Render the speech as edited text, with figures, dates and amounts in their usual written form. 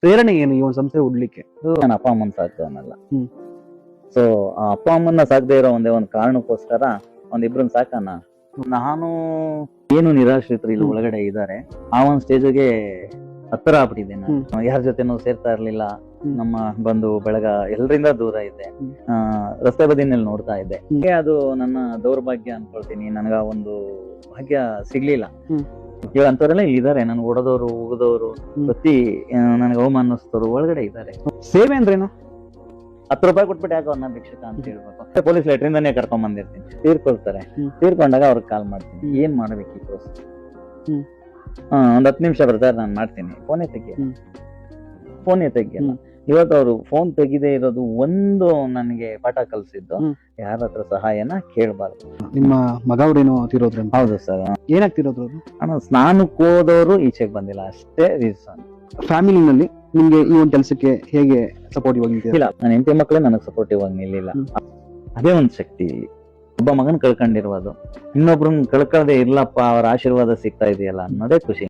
ಪ್ರೇರಣೆ ಏನು ಈ ಒಂದು ಸಂಸ್ಥೆ ಉಡ್ಲಿಕ್ಕೆ? ನನ್ನ ಅಪ್ಪ ಅಮ್ಮನ ಸಾಕ್ತವನಲ್ಲ. ಹ್ಮ್. ಸೊ ಅಪ್ಪ ಅಮ್ಮನ ಸಾಕದೇ ಇರೋ ಒಂದೇ ಒಂದು ಕಾರಣಕ್ಕೋಸ್ಕರ ಒಂದಿಬ್ರನ್ನ ಸಾಕಣ. ನಾನು ಏನು ನಿರಾಶ್ರಿತರು ಇಲ್ಲಿ ಒಳಗಡೆ ಇದ್ದಾರೆ, ಆ ಒಂದು ಸ್ಟೇಜ್ಗೆ ಹತ್ತಿರ ಆಗ್ಬಿಟ್ಟಿದ್ದೆ ನಾನು. ಯಾರ ಜೊತೆನೂ ಸೇರ್ತಾ ಇರ್ಲಿಲ್ಲ. ನಮ್ಮ ಬಂಧು ಬಳಗ ಎಲ್ಲರಿಂದ ದೂರ ಇದ್ದೆ. ರಸ್ತೆ ಬದಿನಲ್ಲಿ ನೋಡ್ತಾ ಇದ್ದೆ. ಅದು ನನ್ನ ದೌರ್ಭಾಗ್ಯ ಅನ್ಕೊಳ್ತೀನಿ. ನನಗ ಒಂದು ಭಾಗ್ಯ ಸಿಗ್ಲಿಲ್ಲ. ಇವಾಗ ಅಂತವ್ರೆಲ್ಲ ಇದ್ದಾರೆ, ನನ್ಗೆ ಹೊಡೆದವರು ಉಗಿದವರು ಪ್ರತಿ ನನಗೆ ಅವಮಾನಿಸ್ತವ್ರು ಒಳಗಡೆ ಇದ್ದಾರೆ. ಸೇವೆ ಅಂದ್ರೇನು? 10 ರೂಪಾಯಿ ಕೊಟ್ಬಿಟ್ಟು ಯಾಕೆ ಅವ್ರನ್ನ ಭಿಕ್ಷಕ ಅಂತ ಹೇಳ್ಬೇಕು. ಪೊಲೀಸ್ ಲೆಟ್ರಿಂದಾನೇ ಕರ್ಕೊಂಡ್ ಬಂದಿರ್ತೀನಿ. ತೀರ್ಕೊಳ್ತಾರೆ. ತೀರ್ಕೊಂಡಾಗ ಅವ್ರಿಗೆ ಕಾಲ್ ಮಾಡ್ತೀನಿ, ಏನ್ ಮಾಡ್ಬೇಕು ಈ ಪ್ರೋಸೆಸ್. ಒಂದ್ 10 ನಿಮಿಷ ಬರ್ತಾರೆ, ನಾನು ಮಾಡ್ತೀನಿ. ಫೋನೇ ತೆಗಿಯಲ್ಲ. ಇವತ್ತು ಅವರು ಫೋನ್ ತೆಗಿದೇ ಇರೋದು ಒಂದು ನನಗೆ ಪಾಠ ಕಲ್ಸಿದ್ದು, ಯಾರ ಹತ್ರ ಸಹಾಯನ ಕೇಳಬಾರ್ದು. ನಿಮ್ಮ ಮಗ ಅವ್ರೇನೋ ತೀರೋದ್ರು? ಹೌದು ಸರ್. ಏನಾಗ್ತಿರೋದ್ರು ಅವರು? ಅಣ್ಣ ಸ್ನಾನಕ್ಕೆ ಹೋದವರು ಈಚೆಗೆ ಬಂದಿಲ್ಲ, ಅಷ್ಟೇ ರೀಸನ್. ಫ್ಯಾಮಿಲಿನಲ್ಲಿ ನಿಮ್ಗೆ ಈ ಒಂದು ಕೆಲಸಕ್ಕೆ ಹೇಗೆ ಸಪೋರ್ಟಿವ್ ಆಗಿ ಇಲ್ಲ, ನನ್ನ ಹೆಂಡತಿ ಮಕ್ಕಳೇ ನನಗೆ ಸಪೋರ್ಟಿವ್ ಆಗಿ ನಿಲ್ಲಿಲ್ಲ. ಅದೇ ಒಂದು ಶಕ್ತಿ. ಒಬ್ಬ ಮಗನ್ ಕಳ್ಕೊಂಡಿರೋದು, ಇನ್ನೊಬ್ರನ್ನ ಕಳ್ಕೊಳ್ಳದೆ ಇರ್ಲಪ್ಪ, ಅವ್ರ ಆಶೀರ್ವಾದ ಸಿಗ್ತಾ ಇದೆಯಲ್ಲ ಅನ್ನೋದೇ ಖುಷಿ.